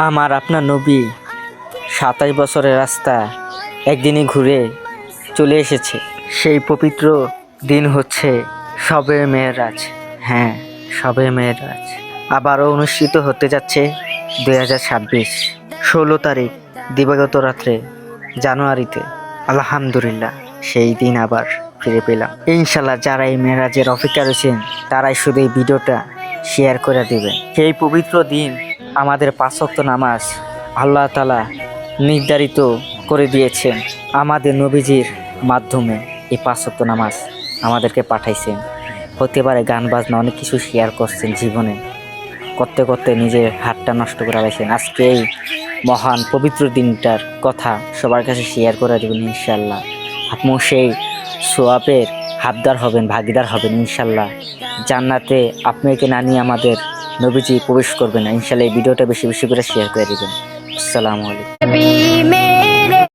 আমার আপনার নবী ২৭ বছরের রাস্তা একদিনই ঘুরে চলে এসেছে। সেই পবিত্র দিন হচ্ছে শবে মেরাজ। হ্যাঁ, শবে মেরাজ আবারও অনুষ্ঠিত হতে যাচ্ছে 2026 16 তারিখ দিবাগত রাত্রে জানুয়ারিতে। আলহামদুলিল্লাহ, সেই দিন আবার ফিরে পেলাম। ইনশাল্লাহ যারা এই মেরাজের অপেক্ষা রয়েছেন তারাই শুধু এই ভিডিওটা শেয়ার করে দেবেন। সেই পবিত্র দিন আমাদের ৫ ওয়াক্ত নামাজ আল্লাহ তাআলা নির্ধারিত করে দিয়েছেন। আমাদের নবীজির মাধ্যমে এই ৫ ওয়াক্ত নামাজ আমাদেরকে পাঠাইছেন। হতে পারে গান বাজনা অনেক কিছু শেয়ার করছেন জীবনে, করতে করতে নিজের হাতটা নষ্ট করে রাখছেন। আজকে এই মহান পবিত্র দিনটার কথা সবার কাছে শেয়ার করে দেবেন ইনশাল্লাহ। আপনিও সেই সোয়াবের হাতদার হবেন, ভাগিদার হবেন ইনশাল্লাহ। জান্নাতে আপনাকে না নিয়ে আমাদের নবীজি প্রবেশ করবেন না ইনশাল্লাহ। এই ভিডিওটা বেশি বেশি করে শেয়ার করে দেবেন। আসসালামু আলাইকুম।